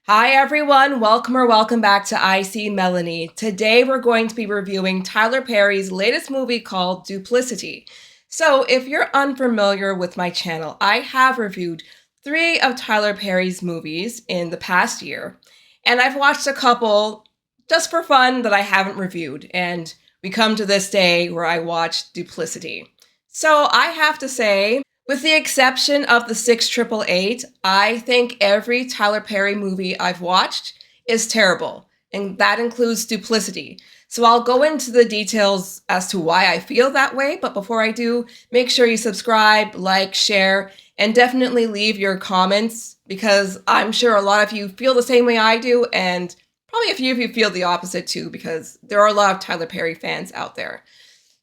Hi everyone, welcome or welcome back to I See Melanie. Today we're going to be reviewing Tyler Perry's latest movie called Duplicity. So if you're unfamiliar with my channel, I have reviewed 3 of Tyler Perry's movies in the past year, and I've watched a couple just for fun that I haven't reviewed, and we come to this day where I watched Duplicity. So I have to say, with the exception of the 688, I think every Tyler Perry movie I've watched is terrible, and that includes Duplicity. So I'll go into the details as to why I feel that way, but before I do, make sure you subscribe, like, share, and definitely leave your comments because I'm sure a lot of you feel the same way I do, and probably a few of you feel the opposite too because there are a lot of Tyler Perry fans out there.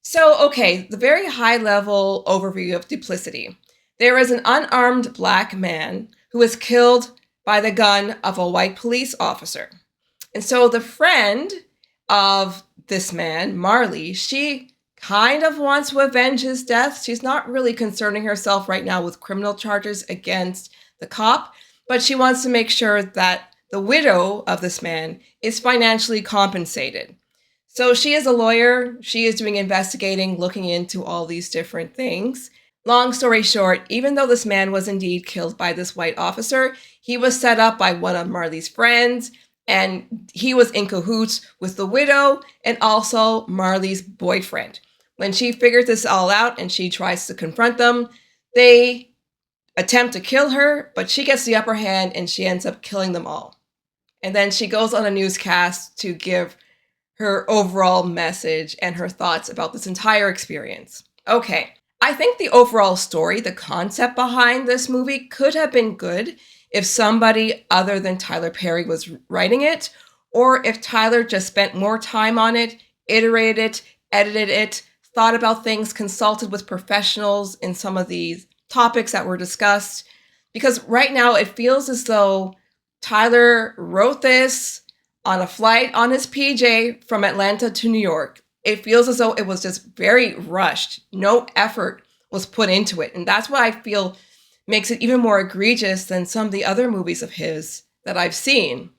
So, okay, the very high level overview of Duplicity. There is an unarmed black man who is killed by the gun of a white police officer. And so the friend of this man, Marley, she kind of wants to avenge his death. She's not really concerning herself right now with criminal charges against the cop, but she wants to make sure that the widow of this man is financially compensated. So she is a lawyer. She is doing investigating, looking into all these different things. Long story short, even though this man was indeed killed by this white officer, he was set up by one of Marley's friends, and he was in cahoots with the widow and also Marley's boyfriend. When she figures this all out and she tries to confront them, they attempt to kill her, but she gets the upper hand and she ends up killing them all. And then she goes on a newscast to give her overall message and her thoughts about this entire experience. Okay, I think the overall story, the concept behind this movie could have been good if somebody other than Tyler Perry was writing it, or if Tyler just spent more time on it, iterated it, edited it, thought about things, consulted with professionals in some of these topics that were discussed. Because right now it feels as though Tyler wrote this on a flight on his PJ from Atlanta to New York. It feels as though it was just very rushed. No effort was put into it. And that's what I feel makes it even more egregious than some of the other movies of his that I've seen.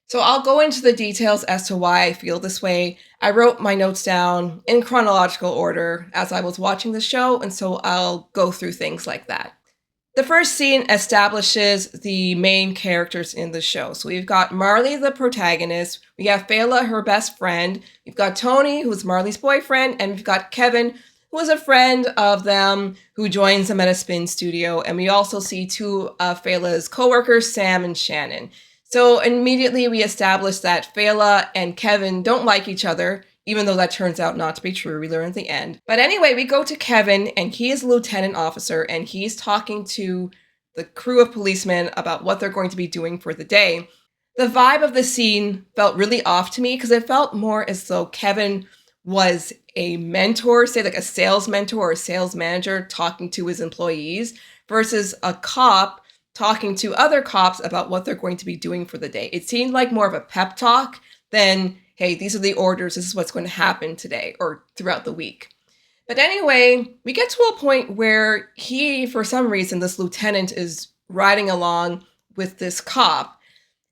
So I'll go into the details as to why I feel this way. I wrote my notes down in chronological order as I was watching the show, and so I'll go through things like that. The first scene establishes the main characters in the show. So we've got Marley, the protagonist. We have Fela, her best friend. We've got Tony, who's Marley's boyfriend. And we've got Kevin, who is a friend of them who joins them at a spin studio. And we also see 2 of Fela's coworkers, Sam and Shannon. So immediately we establish that Fela and Kevin don't like each other, even though that turns out not to be true. We learn at the end. But anyway, we go to Kevin, and he is a lieutenant officer, and he's talking to the crew of policemen about what they're going to be doing for the day. The vibe of the scene felt really off to me because it felt more as though Kevin was a mentor, say like a sales mentor or a sales manager talking to his employees versus a cop talking to other cops about what they're going to be doing for the day. It seemed like more of a pep talk than, hey, these are the orders, this is what's going to happen today or throughout the week. But anyway, we get to a point where he, for some reason, this lieutenant is riding along with this cop,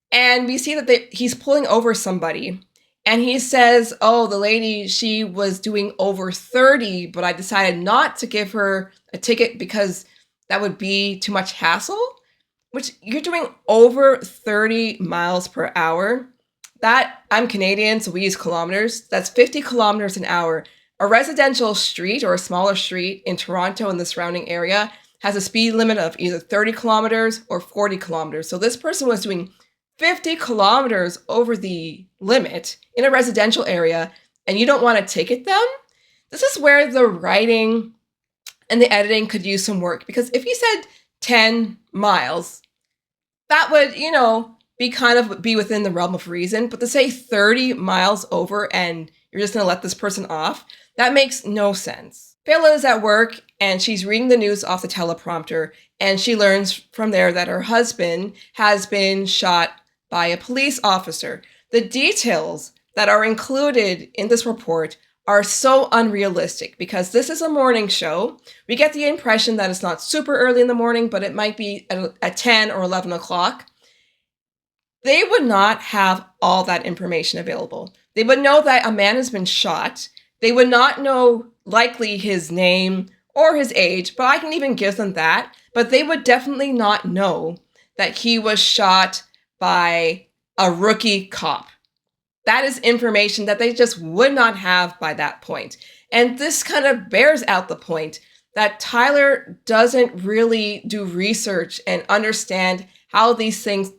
and we see that he's pulling over somebody, and he says, oh, the lady, she was doing over 30, but I decided not to give her a ticket because that would be too much hassle, which you're doing over 30 miles per hour. That, I'm Canadian, so we use kilometers. That's 50 kilometers an hour. A residential street or a smaller street in Toronto and the surrounding area has a speed limit of either 30 kilometers or 40 kilometers. So this person was doing 50 kilometers over the limit in a residential area, and you don't want to ticket them? This is where the writing and the editing could use some work. Because if you said 10 miles, that would, be within the realm of reason. But to say 30 miles over and you're just going to let this person off, that makes no sense. Fela is at work and she's reading the news off the teleprompter, and she learns from there that her husband has been shot by a police officer. The details that are included in this report are so unrealistic because this is a morning show. We get the impression that it's not super early in the morning, but it might be at 10 or 11 o'clock. they would not have all that information available. They would know that a man has been shot. They would not know likely his name or his age, but I can even give them that. But they would definitely not know that he was shot by a rookie cop. That is information that they just would not have by that point. And this kind of bears out the point that Tyler doesn't really do research and understand how these things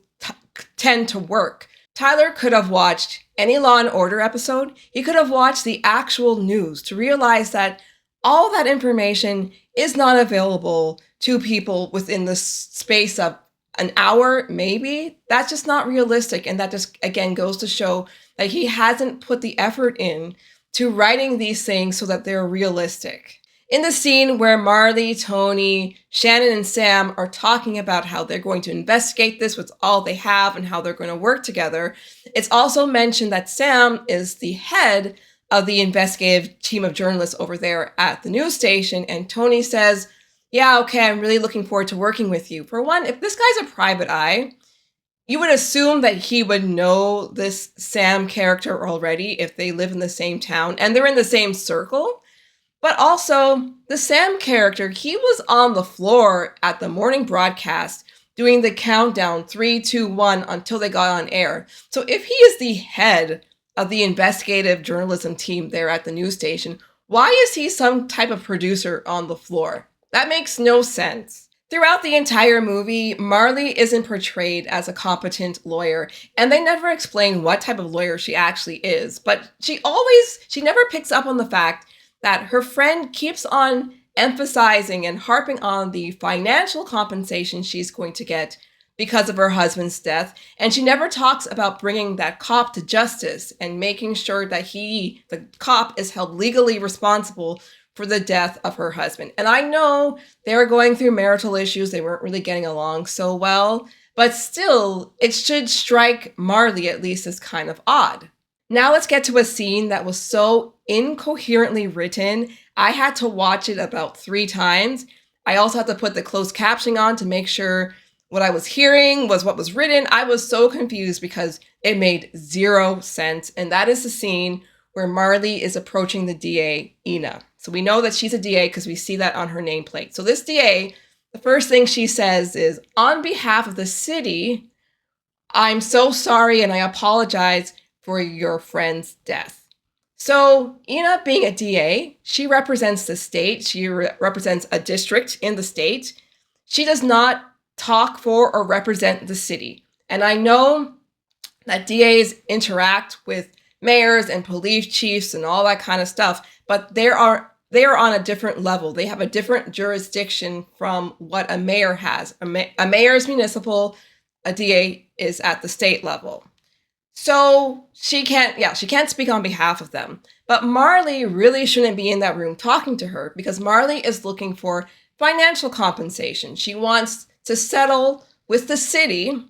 tend to work. Tyler could have watched any Law and Order episode. He could have watched the actual news to realize that all that information is not available to people within the space of an hour, maybe. That's just not realistic. And that just, again, goes to show that he hasn't put the effort in to writing these things so that they're realistic. In the scene where Marley, Tony, Shannon, and Sam are talking about how they're going to investigate this with all they have and how they're going to work together, it's also mentioned that Sam is the head of the investigative team of journalists over there at the news station. And Tony says, yeah, okay, I'm really looking forward to working with you. For one, if this guy's a private eye, you would assume that he would know this Sam character already if they live in the same town and they're in the same circle. But also, the Sam character, he was on the floor at the morning broadcast doing the countdown 3, 2, 1 until they got on air. So if he is the head of the investigative journalism team there at the news station, why is he some type of producer on the floor? That makes no sense. Throughout the entire movie, Marley isn't portrayed as a competent lawyer, and they never explain what type of lawyer she actually is. But she never picks up on the fact that her friend keeps on emphasizing and harping on the financial compensation she's going to get because of her husband's death. And she never talks about bringing that cop to justice and making sure that the cop, is held legally responsible for the death of her husband. And I know they were going through marital issues. They weren't really getting along so well, but still, it should strike Marley at least as kind of odd. Now let's get to a scene that was so incoherently written, I had to watch it about 3 times. I also had to put the closed captioning on to make sure what I was hearing was what was written. I was so confused because it made 0 sense. And that is the scene where Marley is approaching the DA, Ina. So we know that she's a DA because we see that on her nameplate. So this DA, the first thing she says is, on behalf of the city, I'm so sorry and I apologize for your friend's death. So Ina, being a DA, she represents the state. She represents a district in the state. She does not talk for or represent the city. And I know that DAs interact with mayors and police chiefs and all that kind of stuff, but they are on a different level. They have a different jurisdiction from what a mayor has. A mayor is municipal, a DA is at the state level. So she can't speak on behalf of them. But Marley really shouldn't be in that room talking to her because Marley is looking for financial compensation. She wants to settle with the city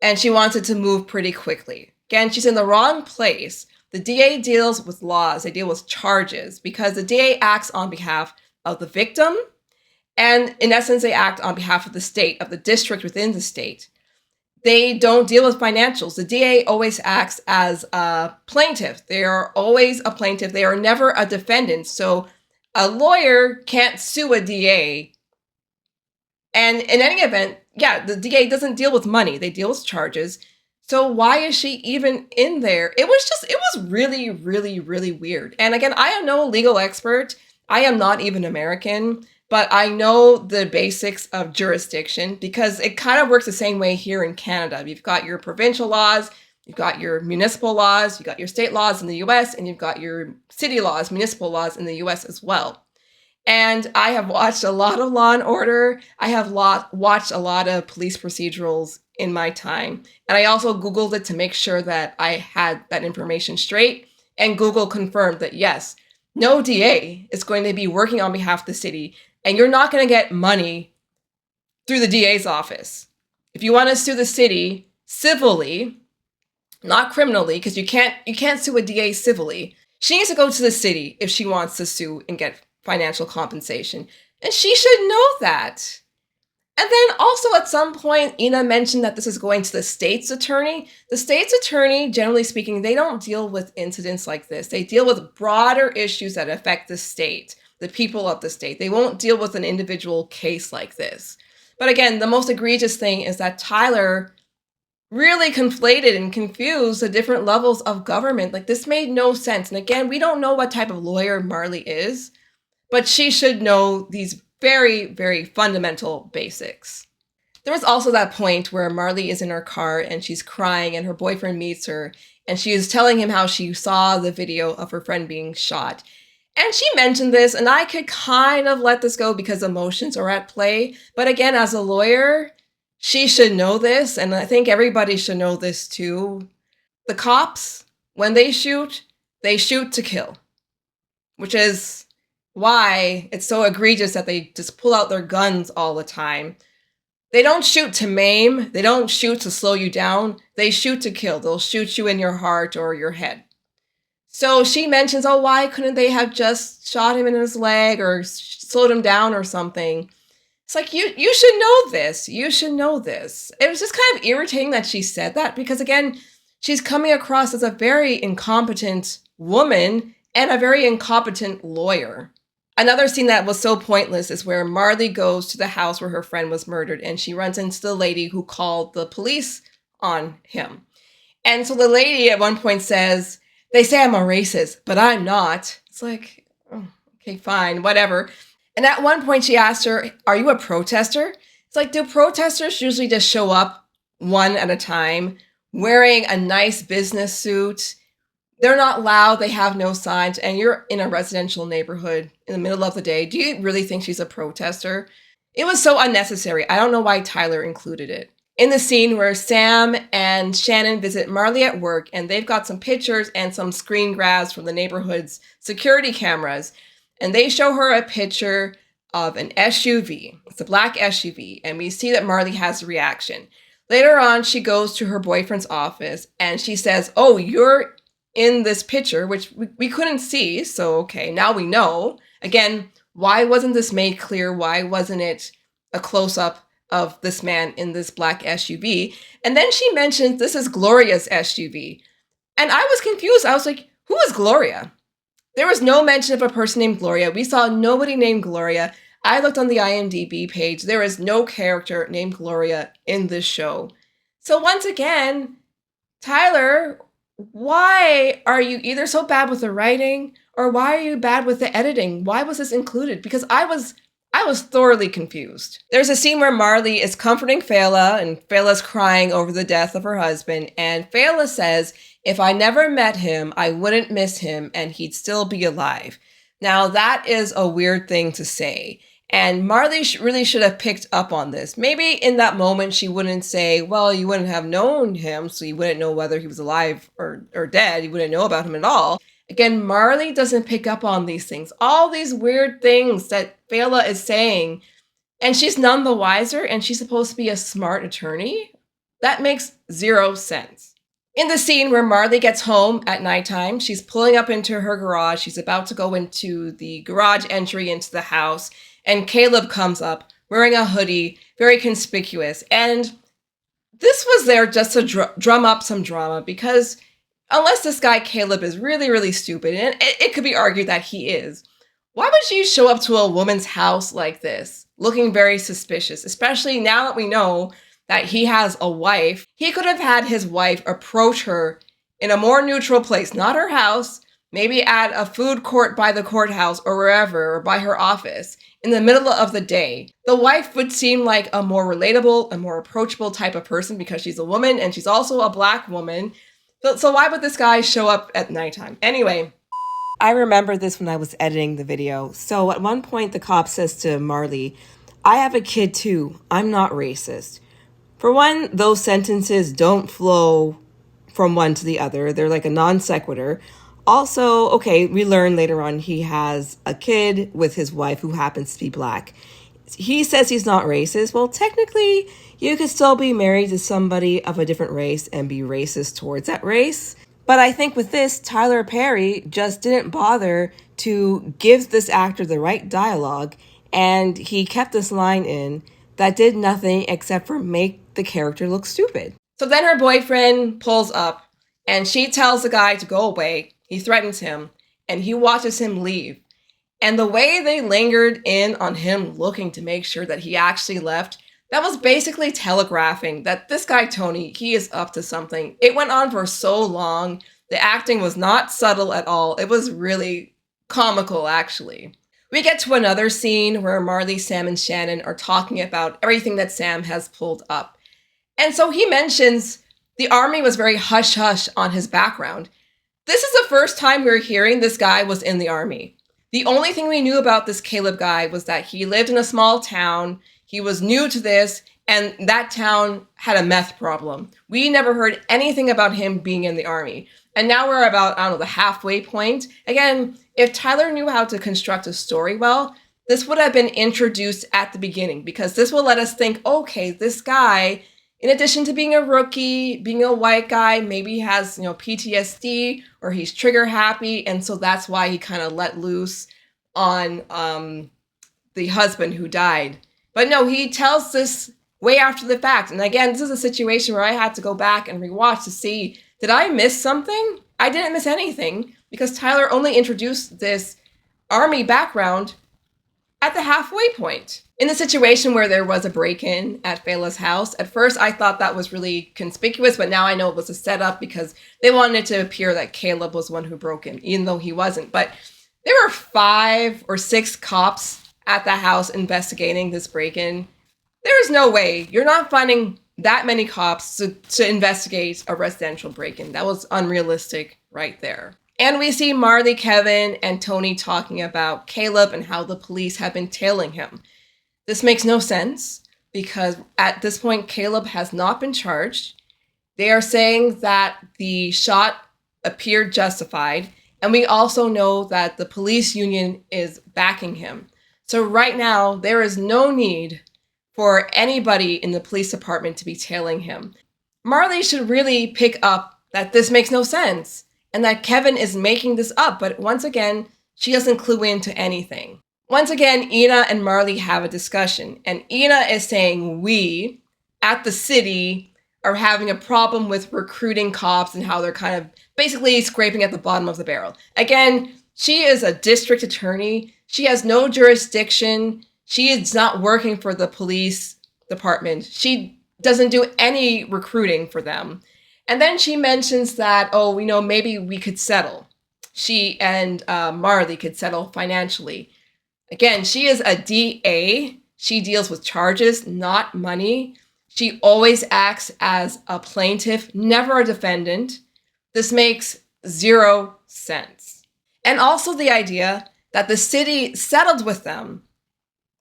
and she wants it to move pretty quickly. Again, she's in the wrong place. The DA deals with laws, they deal with charges because the DA acts on behalf of the victim and in essence, they act on behalf of the state, of the district within the state. They don't deal with financials. The DA always acts as a plaintiff. They are always a plaintiff. They are never a defendant. So a lawyer can't sue a DA. And in any event, the DA doesn't deal with money. They deal with charges. So why is she even in there? It was really, really, really weird. And again, I am no legal expert. I am not even American. But I know the basics of jurisdiction because it kind of works the same way here in Canada. You've got your provincial laws, you've got your municipal laws, you've got your state laws in the US, and you've got your city laws, municipal laws in the US as well. And I have watched a lot of Law and Order. I have watched a lot of police procedurals in my time. And I also Googled it to make sure that I had that information straight. And Google confirmed that yes, no DA is going to be working on behalf of the city. And you're not going to get money through the DA's office. If you want to sue the city civilly, not criminally, because you can't sue a DA civilly, she needs to go to the city if she wants to sue and get financial compensation. And she should know that. And then also at some point, Ina mentioned that this is going to the state's attorney. The state's attorney, generally speaking, they don't deal with incidents like this. They deal with broader issues that affect the state, the people of the state. They won't deal with an individual case like this. But again, the most egregious thing is that Tyler really conflated and confused the different levels of government. Like, this made no sense. And again, we don't know what type of lawyer Marley is, but she should know these very, very fundamental basics. There was also that point where Marley is in her car and she's crying and her boyfriend meets her and she is telling him how she saw the video of her friend being shot. And she mentioned this, and I could kind of let this go because emotions are at play. But again, as a lawyer, she should know this, and I think everybody should know this too. The cops, when they shoot to kill, which is why it's so egregious that they just pull out their guns all the time. They don't shoot to maim. They don't shoot to slow you down. They shoot to kill. They'll shoot you in your heart or your head. So she mentions, oh, why couldn't they have just shot him in his leg or slowed him down or something? It's like, you should know this. You should know this. It was just kind of irritating that she said that because, again, she's coming across as a very incompetent woman and a very incompetent lawyer. Another scene that was so pointless is where Marley goes to the house where her friend was murdered and she runs into the lady who called the police on him. And so the lady at one point says, they say I'm a racist, but I'm not. It's like, oh, okay, fine, whatever. And at one point she asked her, are you a protester? It's like, do protesters usually just show up one at a time wearing a nice business suit? They're not loud, they have no signs, and you're in a residential neighborhood in the middle of the day. Do you really think she's a protester? It was so unnecessary. I don't know why Tyler included it. In the scene where Sam and Shannon visit Marley at work, and they've got some pictures and some screen grabs from the neighborhood's security cameras, and they show her a picture of an SUV. It's a black SUV, and we see that Marley has a reaction. Later on, she goes to her boyfriend's office, and she says, oh, you're in this picture, which we couldn't see, so okay, now we know. Again, why wasn't this made clear? Why wasn't it a close-up of this man in this black SUV? And then she mentions this is Gloria's SUV. And I was confused. I was like, who is Gloria? There was no mention of a person named Gloria. We saw nobody named Gloria. I looked on the IMDb page. There is no character named Gloria in this show. So once again, Tyler, why are you either so bad with the writing or why are you bad with the editing? Why was this included? Because I was thoroughly confused. There's a scene where Marley is comforting Fela and Fela's crying over the death of her husband. And Fela says, if I never met him, I wouldn't miss him and he'd still be alive. Now that is a weird thing to say. And Marley really should have picked up on this. Maybe in that moment she wouldn't say, well, you wouldn't have known him, so you wouldn't know whether he was alive or dead. You wouldn't know about him at all. Again, Marley doesn't pick up on these things. All these weird things that Fela is saying, and she's none the wiser, and she's supposed to be a smart attorney? That makes zero sense. In the scene where Marley gets home at nighttime, she's pulling up into her garage. She's about to go into the garage entry into the house, and Caleb comes up wearing a hoodie, very conspicuous. And this was there just to drum up some drama because unless this guy Caleb is really, really stupid, and it could be argued that he is, why would you show up to a woman's house like this, looking very suspicious, especially now that we know that he has a wife? He could have had his wife approach her in a more neutral place, not her house, maybe at a food court by the courthouse or wherever, or by her office, in the middle of the day. The wife would seem like a more relatable, a more approachable type of person because she's a woman and she's also a black woman. So why would this guy show up at nighttime? Anyway, I remember this when I was editing the video. So at one point, the cop says to Marley, I have a kid too. I'm not racist. For one, those sentences don't flow from one to the other. They're like a non sequitur. Also, okay, we learn later on he has a kid with his wife who happens to be black. He says he's not racist. Well, technically, you could still be married to somebody of a different race and be racist towards that race. But I think with this, Tyler Perry just didn't bother to give this actor the right dialogue, and he kept this line in that did nothing except for make the character look stupid. So then her boyfriend pulls up and she tells the guy to go away. He threatens him and he watches him leave. And the way they lingered in on him looking to make sure that he actually left, that was basically telegraphing that this guy, Tony, he is up to something. It went on for so long. The acting was not subtle at all. It was really comical, actually. We get to another scene where Marley, Sam, and Shannon are talking about everything that Sam has pulled up. And so he mentions the army was very hush-hush on his background. This is the first time we're hearing this guy was in the army. The only thing we knew about this Caleb guy was that he lived in a small town, he was new to this, and that town had a meth problem. We never heard anything about him being in the army. And now we're about, the halfway point. Again, if Tyler knew how to construct a story well, this would have been introduced at the beginning, because this will let us think, okay, this guy, in addition to being a rookie, being a white guy, maybe he has, PTSD or he's trigger happy. And so that's why he kind of let loose on the husband who died. But no, he tells this way after the fact. And again, this is a situation where I had to go back and rewatch to see, did I miss something? I didn't miss anything because Tyler only introduced this army background at the halfway point. In the situation where there was a break-in at Fela's house, at first I thought that was really conspicuous, but now I know it was a setup because they wanted it to appear that Caleb was one who broke in, even though he wasn't. But there were 5 or 6 cops at the house investigating this break-in. There is no way. You're not finding that many cops to investigate a residential break-in. That was unrealistic right there. And we see Marley, Kevin, and Tony talking about Caleb and how the police have been tailing him. This makes no sense because at this point, Caleb has not been charged. They are saying that the shot appeared justified. And we also know that the police union is backing him. So right now, there is no need for anybody in the police department to be tailing him. Marley should really pick up that this makes no sense and that Kevin is making this up. But once again, she doesn't clue into anything. Once again, Ina and Marley have a discussion, and Ina is saying we at the city are having a problem with recruiting cops and how they're kind of basically scraping at the bottom of the barrel. Again, she is a district attorney. She has no jurisdiction. She is not working for the police department. She doesn't do any recruiting for them. And then she mentions that, maybe we could settle. She and Marley could settle financially. Again, she is a DA. She deals with charges, not money. She always acts as a plaintiff, never a defendant. This makes 0 sense. And also the idea that the city settled with them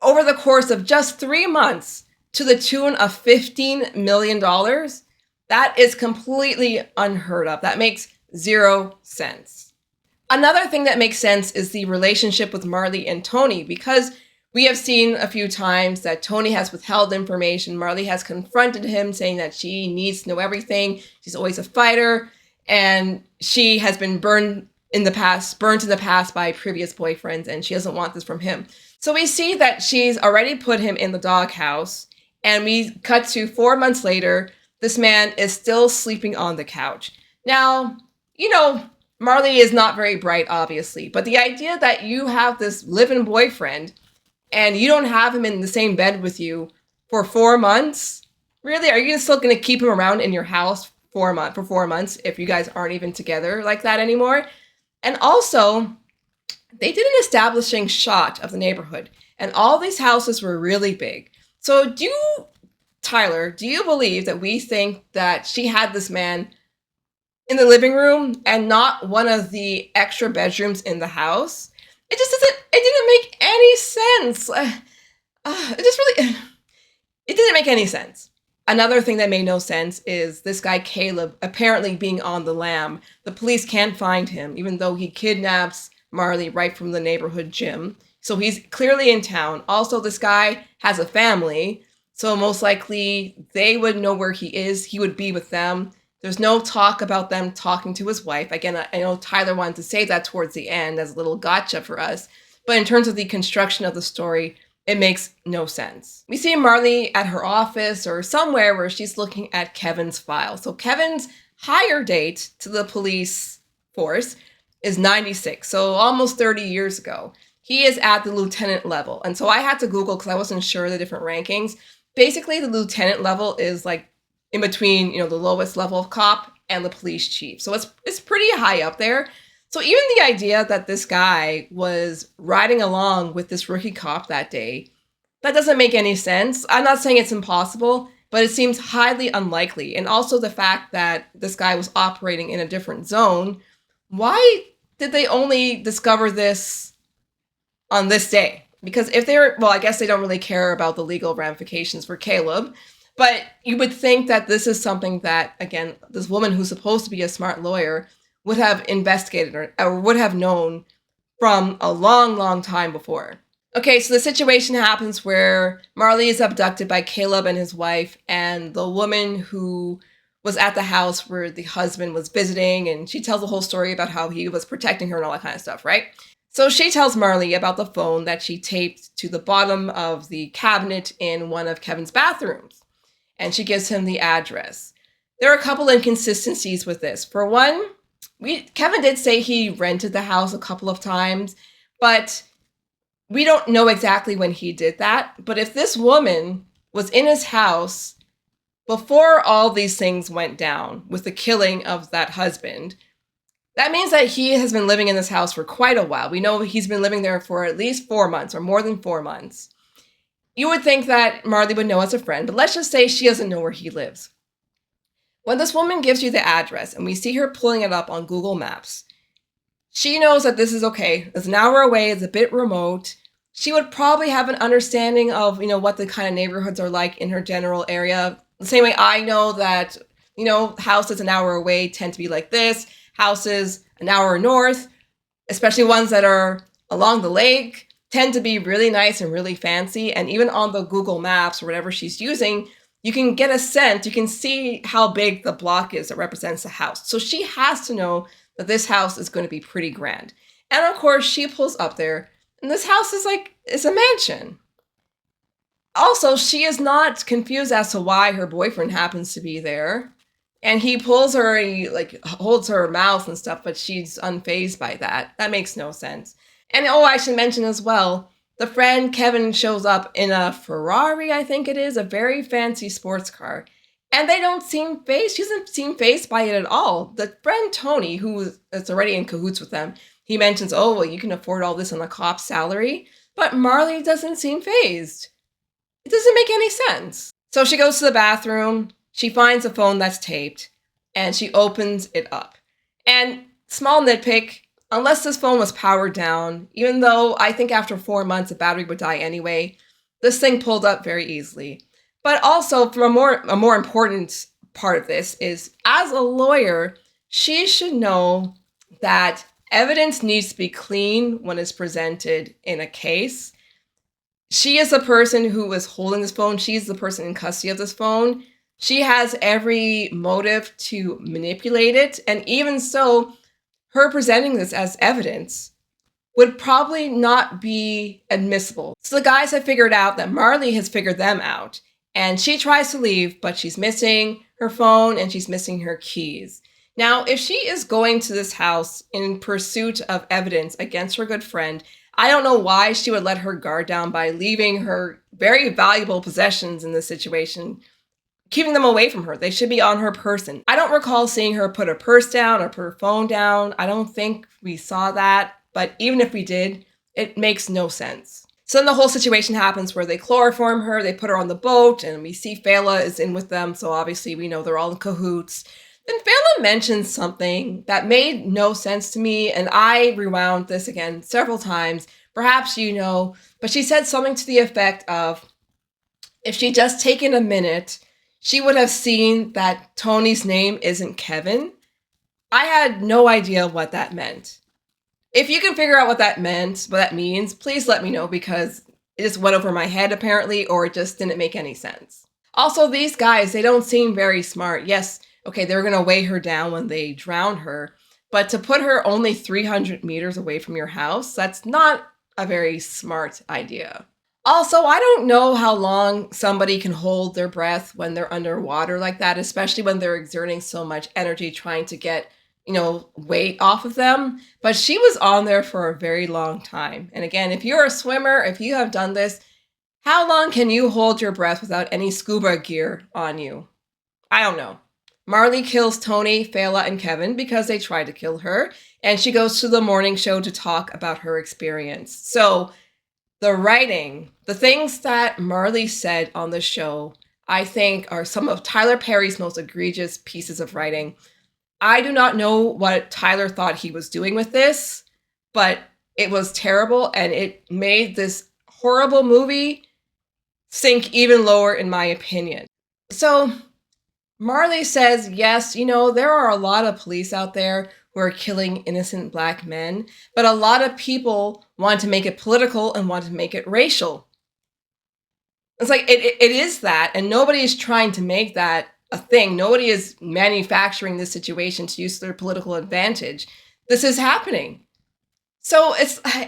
over the course of just 3 months to the tune of $15 million, that is completely unheard of. That makes 0 sense. Another thing that makes sense is the relationship with Marley and Tony, because we have seen a few times that Tony has withheld information. Marley has confronted him, saying that she needs to know everything. She's always a fighter, and she has been burnt in the past by previous boyfriends, and she doesn't want this from him. So we see that she's already put him in the doghouse, and we cut to 4 months later. This man is still sleeping on the couch. Now, Marley is not very bright, obviously, but the idea that you have this live-in boyfriend and you don't have him in the same bed with you for 4 months, really? Are you still going to keep him around in your house for 4 months if you guys aren't even together like that anymore? And also, they did an establishing shot of the neighborhood, and all these houses were really big. So Tyler, do you believe that we think that she had this man in the living room and not one of the extra bedrooms in the house? It didn't make any sense. It didn't make any sense. Another thing that made no sense is this guy Caleb apparently being on the lam. The police can't find him, even though he kidnaps Marley right from the neighborhood gym. So he's clearly in town. Also, this guy has a family, so most likely they would know where he is. He would be with them. There's no talk about them talking to his wife. Again, I know Tyler wanted to say that towards the end as a little gotcha for us. But in terms of the construction of the story, It makes no sense. We see Marley at her office or somewhere where she's looking at Kevin's file. So Kevin's hire date to the police force is 96, so almost 30 years ago. He is at the lieutenant level. And so I had to Google because I wasn't sure the different rankings. Basically, the lieutenant level is like in between, the lowest level of cop and the police chief. So it's pretty high up there. So even the idea that this guy was riding along with this rookie cop that day, that doesn't make any sense. I'm not saying it's impossible, but it seems highly unlikely. And also the fact that this guy was operating in a different zone. Why did they only discover this on this day? Because if I guess they don't really care about the legal ramifications for Caleb, but you would think that this is something that, again, this woman who's supposed to be a smart lawyer would have investigated or would have known from a long, long time before. Okay, so the situation happens where Marley is abducted by Caleb and his wife, and the woman who was at the house where the husband was visiting, and she tells the whole story about how he was protecting her and all that kind of stuff, right? So she tells Marley about the phone that she taped to the bottom of the cabinet in one of Kevin's bathrooms, and she gives him the address. There are a couple inconsistencies with this. For one, Kevin did say he rented the house a couple of times, but we don't know exactly when he did that. But if this woman was in his house before all these things went down with the killing of that husband, that means that he has been living in this house for quite a while. We know he's been living there for at least 4 months or more than 4 months. You would think that Marley would know as a friend, but let's just say she doesn't know where he lives. When this woman gives you the address and we see her pulling it up on Google Maps, she knows that this is okay. It's an hour away. It's a bit remote. She would probably have an understanding of, what the kind of neighborhoods are like in her general area. The same way I know that, houses an hour away tend to be like this. Houses an hour north, especially ones that are along the lake, tend to be really nice and really fancy. And even on the Google Maps or whatever she's using, you can get a sense, you can see how big the block is that represents the house. So she has to know that this house is going to be pretty grand. And of course, she pulls up there, and this house is a mansion. Also, she is not confused as to why her boyfriend happens to be there. And he pulls her, he holds her mouth and stuff, but she's unfazed by that. That makes no sense. And I should mention as well, the friend Kevin shows up in a Ferrari, I think it is, a very fancy sports car. And they don't seem fazed. She doesn't seem fazed by it at all. The friend Tony, who is already in cahoots with them, he mentions, you can afford all this on a cop's salary. But Marley doesn't seem fazed. It doesn't make any sense. So she goes to the bathroom. She finds a phone that's taped, and she opens it up. And small nitpick, unless this phone was powered down, even though I think after 4 months the battery would die anyway, this thing pulled up very easily. But also, from a more important part of this is, as a lawyer, she should know that evidence needs to be clean when it's presented in a case. She is the person who is holding this phone. She's the person in custody of this phone. She has every motive to manipulate it. And even so, her presenting this as evidence would probably not be admissible. So the guys have figured out that Marley has figured them out. And she tries to leave, but she's missing her phone and she's missing her keys. Now, if she is going to this house in pursuit of evidence against her good friend, I don't know why she would let her guard down by leaving her very valuable possessions in this situation, keeping them away from her. They should be on her person. I don't recall seeing her put her purse down or put her phone down. I don't think we saw that, but even if we did, it makes no sense. So then the whole situation happens where they chloroform her, they put her on the boat, and we see Fela is in with them, so obviously we know they're all in cahoots. Then Fela mentions something that made no sense to me, and I rewound this again several times. Perhaps you know, but she said something to the effect of, if she'd just taken a minute, she would have seen that Tony's name isn't Kevin. I had no idea what that meant. If you can figure out what that means, please let me know, because it just went over my head apparently, or it just didn't make any sense. Also, these guys, they don't seem very smart. Yes, okay, they're going to weigh her down when they drown her, but to put her only 300 meters away from your house, that's not a very smart idea. Also, I don't know how long somebody can hold their breath when they're underwater like that, especially when they're exerting so much energy trying to get, weight off of them. But she was on there for a very long time. And again, if you're a swimmer, if you have done this, how long can you hold your breath without any scuba gear on you? I don't know. Marley kills Tony, Fela, and Kevin because they tried to kill her, and she goes to the morning show to talk about her experience. So, the writing, the things that Marley said on the show, I think are some of Tyler Perry's most egregious pieces of writing. I do not know what Tyler thought he was doing with this, but it was terrible and it made this horrible movie sink even lower, in my opinion. So, Marley says, yes, there are a lot of police out there who are killing innocent Black men, but a lot of people want to make it political and want to make it racial. It's like, it is that, and nobody is trying to make that a thing. Nobody is manufacturing this situation to use their political advantage. This is happening. So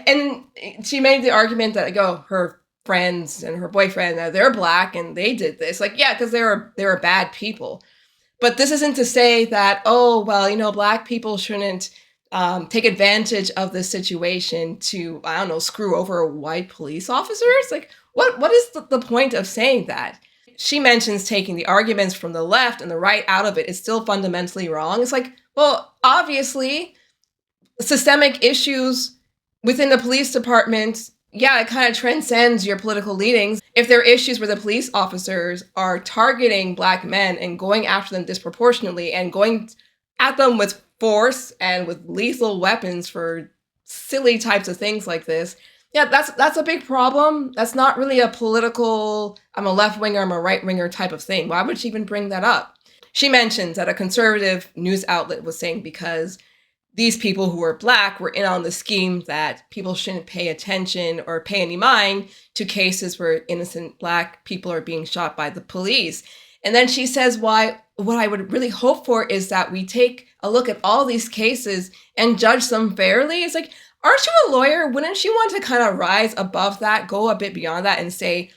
and she made the argument that, her friends and her boyfriend, they're Black and they did this. Like, yeah, because they were bad people. But this isn't to say that, Black people shouldn't take advantage of this situation to, I don't know, screw over white police officers. Like, what is the point of saying that? She mentions taking the arguments from the left and the right out of it is still fundamentally wrong. It's like, well, obviously, systemic issues within the police department, yeah, it kind of transcends your political leanings. If there are issues where the police officers are targeting Black men and going after them disproportionately and going at them with force and with lethal weapons for silly types of things like this, yeah, that's a big problem. That's not really a political, I'm a left winger, I'm a right winger type of thing. Why would she even bring that up? She mentions that a conservative news outlet was saying because these people who were Black were in on the scheme that people shouldn't pay attention or pay any mind to cases where innocent Black people are being shot by the police. And then she says, what I would really hope for is that we take a look at all these cases and judge them fairly. It's like, aren't you a lawyer? Wouldn't you want to kind of rise above that, go a bit beyond that and say,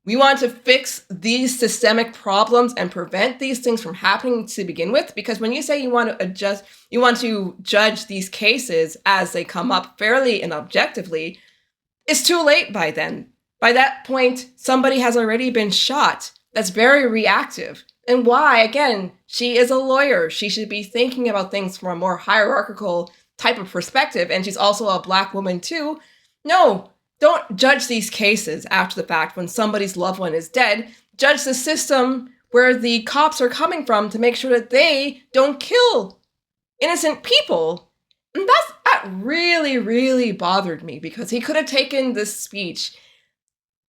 we want to fix these systemic problems and prevent these things from happening to begin with? Because when you say you want to judge these cases as they come up fairly and objectively, it's too late by then. By that point, somebody has already been shot. That's very reactive. And why? Again, she is a lawyer. She should be thinking about things from a more hierarchical type of perspective. And she's also a Black woman too. No. Don't judge these cases after the fact when somebody's loved one is dead. Judge the system where the cops are coming from to make sure that they don't kill innocent people. And that really, really bothered me because he could have taken this speech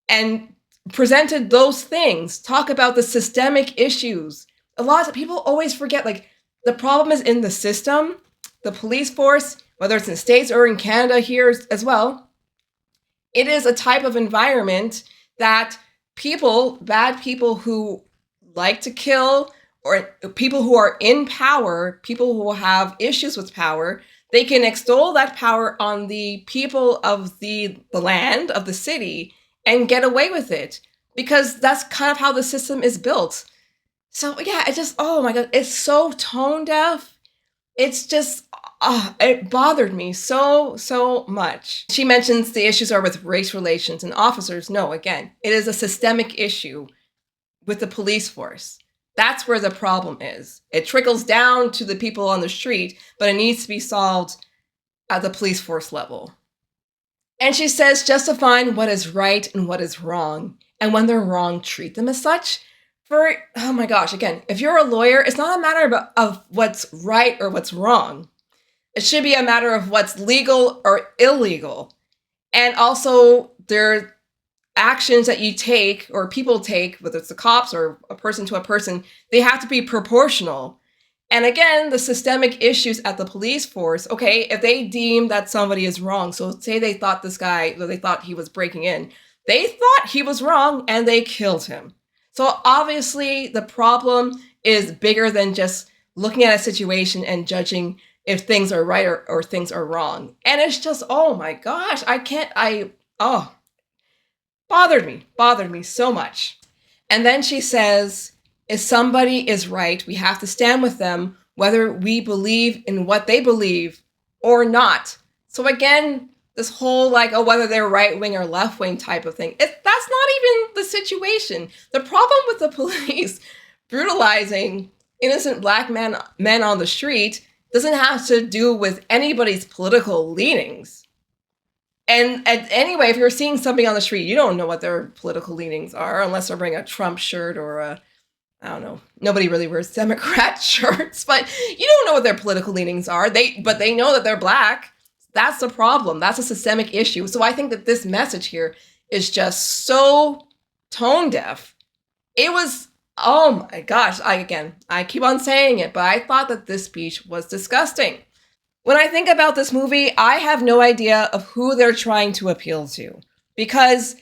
and presented those things, talk about the systemic issues. A lot of people always forget, like, the problem is in the system, the police force, whether it's in the States or in Canada here as well. It is a type of environment that bad people who like to kill, or people who are in power, people who have issues with power, they can extol that power on the people of the land, of the city, and get away with it. Because that's kind of how the system is built. So yeah, oh my God, it's so tone deaf. It's just, it bothered me so much. She mentions the issues are with race relations and officers. No, again, it is a systemic issue with the police force. That's where the problem is. It trickles down to the people on the street, but it needs to be solved at the police force level. And she says, justifying what is right and what is wrong. And when they're wrong, treat them as such. Oh my gosh, again, if you're a lawyer, it's not a matter of what's right or what's wrong. It should be a matter of what's legal or illegal. And also, their actions that you take or people take, whether it's the cops or a person to a person, they have to be proportional. And again, the systemic issues at the police force, okay, if they deem that somebody is wrong, so say they thought they thought he was breaking in, they thought he was wrong and they killed him. So obviously, the problem is bigger than just looking at a situation and judging if things are right or things are wrong. And it's just, oh my gosh, bothered me so much. And then she says, if somebody is right, we have to stand with them, whether we believe in what they believe or not. So again, this whole like, oh, whether they're right wing or left wing type of thing, that's not even the situation. The problem with the police brutalizing innocent black men on the street doesn't have to do with anybody's political leanings. And anyway, if you're seeing somebody on the street, you don't know what their political leanings are unless they're wearing a Trump shirt or a, I don't know. Nobody really wears Democrat shirts, but you don't know what their political leanings are. But they know that they're black. That's the problem. That's a systemic issue. So I think that this message here is just so tone deaf. It was, oh my gosh. I keep on saying it, but I thought that this speech was disgusting. When I think about this movie, I have no idea of who they're trying to appeal to, because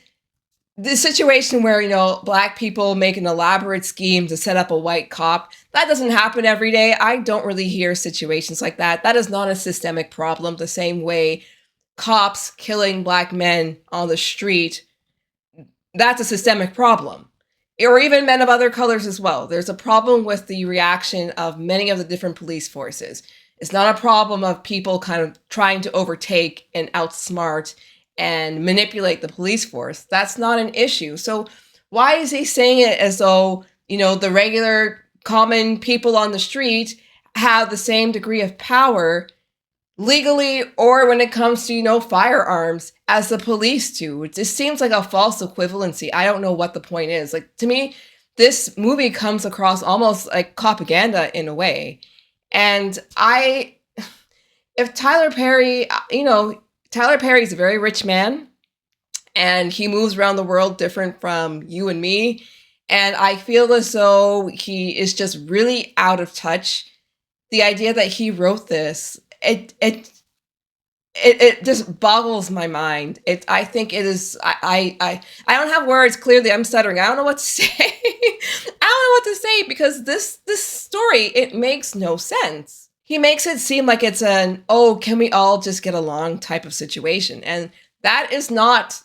the situation where, black people make an elaborate scheme to set up a white cop, that doesn't happen every day. I don't really hear situations like that. That is not a systemic problem the same way cops killing black men on the street, that's a systemic problem. Or even men of other colors as well. There's a problem with the reaction of many of the different police forces. It's not a problem of people kind of trying to overtake and outsmart and manipulate the police force. That's not an issue. So why is he saying it as though, the regular common people on the street have the same degree of power legally or when it comes to, firearms as the police do? It just seems like a false equivalency. I don't know what the point is. Like, to me, this movie comes across almost like Copaganda in a way. And if Tyler Perry, Tyler Perry's a very rich man and he moves around the world different from you and me. And I feel as though he is just really out of touch. The idea that he wrote this, it just boggles my mind. I think it is, I don't have words. Clearly I'm stuttering. I don't know what to say. I don't know what to say because this story, it makes no sense. He makes it seem like it's an, oh, can we all just get along type of situation. And that is not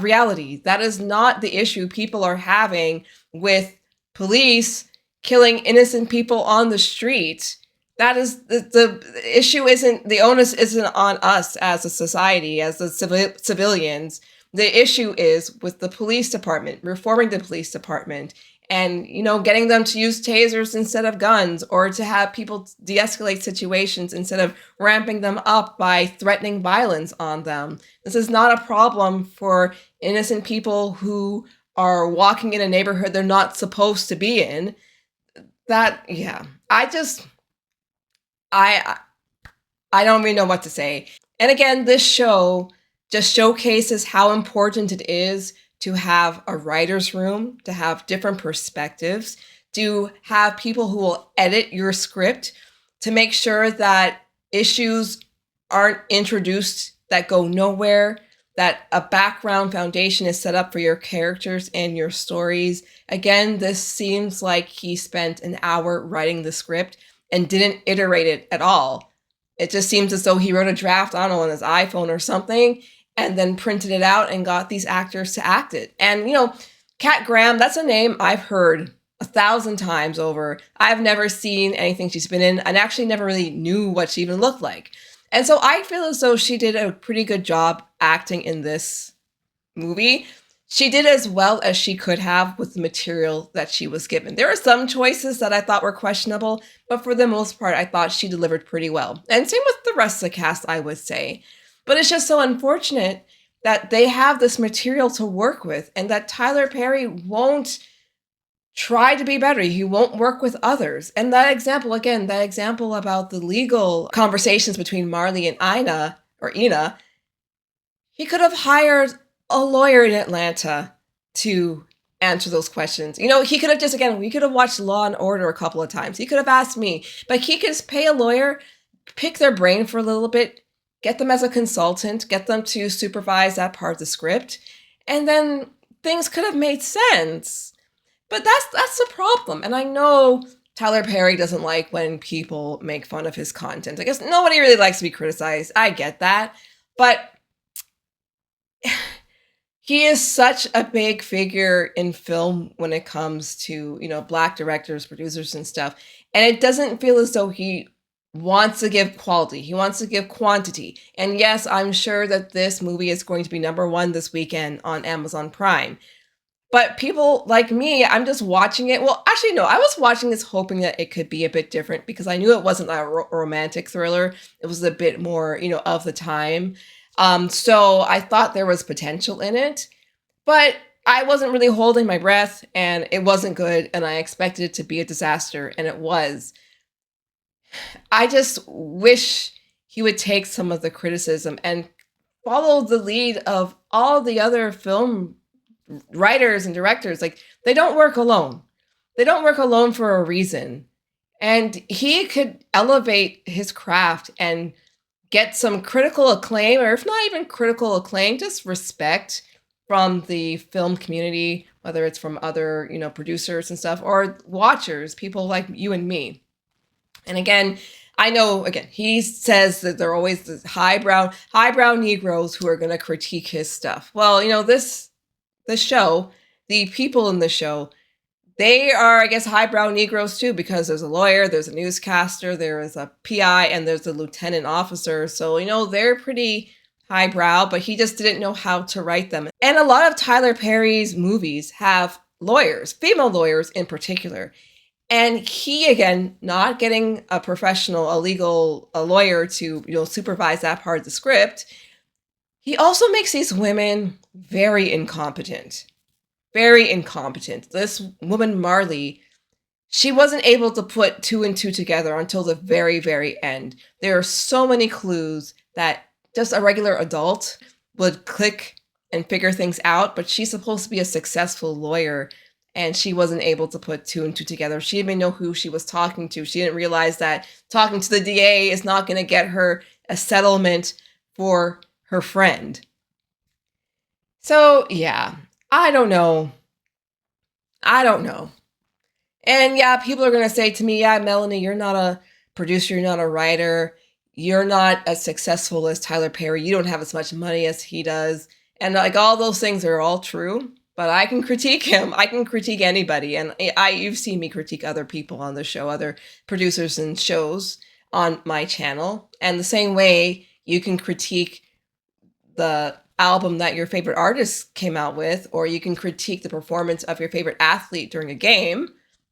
reality. That is not the issue people are having with police killing innocent people on the street. That is the issue. Isn't the onus isn't on us as a society, as the civilians. The issue is with the police department, reforming the police department, and getting them to use tasers instead of guns, or to have people de-escalate situations instead of ramping them up by threatening violence on them. This is not a problem for innocent people who are walking in a neighborhood they're not supposed to be in. I don't really know what to say. And again, this show just showcases how important it is to have a writer's room, to have different perspectives, to have people who will edit your script, to make sure that issues aren't introduced that go nowhere, that a background foundation is set up for your characters and your stories. Again, this seems like he spent an hour writing the script and didn't iterate it at all. It just seems as though he wrote a draft, I don't know, on his iPhone or something, and then printed it out and got these actors to act it. And, Kat Graham, that's a name I've heard 1,000 times over. I've never seen anything she's been in, and actually never really knew what she even looked like. And so I feel as though she did a pretty good job acting in this movie. She did as well as she could have with the material that she was given. There are some choices that I thought were questionable, but for the most part, I thought she delivered pretty well. And same with the rest of the cast, I would say. But it's just so unfortunate that they have this material to work with and that Tyler Perry won't try to be better. He won't work with others. And that example about the legal conversations between Marley and Ina, he could have hired a lawyer in Atlanta to answer those questions. He could have we could have watched Law and Order a couple of times. He could have asked me, but he could just pay a lawyer, pick their brain for a little bit, get them as a consultant, get them to supervise that part of the script, and then things could have made sense. But that's the problem. And I know Tyler Perry doesn't like when people make fun of his content. I guess nobody really likes to be criticized. I get that. But He is such a big figure in film when it comes to, Black directors, producers, and stuff. And it doesn't feel as though he wants to give quality. He wants to give quantity. And yes, I'm sure that this movie is going to be number one this weekend on Amazon Prime. But people like me, I'm just watching it. Well, actually, no, I was watching this hoping that it could be a bit different because I knew it wasn't a romantic thriller. It was a bit more, of the time. So I thought there was potential in it, but I wasn't really holding my breath and it wasn't good. And I expected it to be a disaster and it was. I just wish he would take some of the criticism and follow the lead of all the other film writers and directors. Like, they don't work alone. They don't work alone for a reason. And he could elevate his craft and get some critical acclaim, or if not even critical acclaim, just respect from the film community, whether it's from other, producers and stuff, or watchers, people like you and me. And again, I know, again, he says that there are always the highbrow Negroes who are going to critique his stuff. Well, the show, the people in the show, they are, I guess, highbrow Negroes too, because there's a lawyer, there's a newscaster, there is a PI, and there's a lieutenant officer. So, they're pretty highbrow, but he just didn't know how to write them. And a lot of Tyler Perry's movies have lawyers, female lawyers in particular. And he, again, not getting a professional, a lawyer to, supervise that part of the script, he also makes these women very incompetent. Very incompetent. This woman, Marley, she wasn't able to put two and two together until the very, very end. There are so many clues that just a regular adult would click and figure things out, but she's supposed to be a successful lawyer, and she wasn't able to put two and two together. She didn't even know who she was talking to. She didn't realize that talking to the DA is not going to get her a settlement for her friend. So, yeah, I don't know. And yeah, people are going to say to me, yeah, Melanie, you're not a producer, you're not a writer, you're not as successful as Tyler Perry, you don't have as much money as he does. And like, all those things are all true, but I can critique him. I can critique anybody. And you've seen me critique other people on the show, other producers and shows on my channel. And the same way you can critique the album that your favorite artist came out with, or you can critique the performance of your favorite athlete during a game.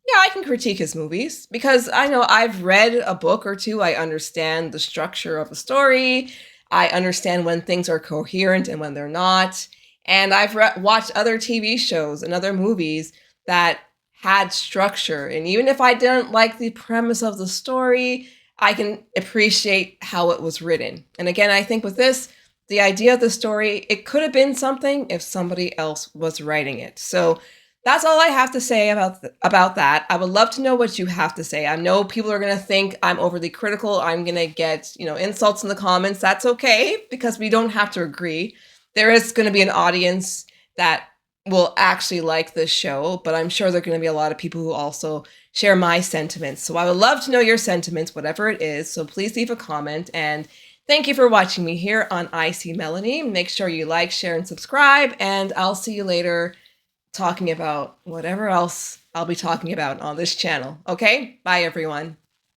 Yeah, I can critique his movies because I know I've read a book or two. I understand the structure of a story. I understand when things are coherent and when they're not. And I've watched other TV shows and other movies that had structure. And even if I didn't like the premise of the story, I can appreciate how it was written. And again, I think with this, the idea of the story, it could have been something if somebody else was writing it. So that's all I have to say about that. I would love to know what you have to say. I know people are going to think I'm overly critical. I'm going to get, insults in the comments. That's okay, because we don't have to agree. There is going to be an audience that will actually like this show, but I'm sure there are going to be a lot of people who also share my sentiments. So I would love to know your sentiments, whatever it is. So please leave a comment, and thank you for watching me here on I See Melanie. Make sure you like, share, and subscribe, and I'll see you later talking about whatever else I'll be talking about on this channel. Okay? Bye, everyone.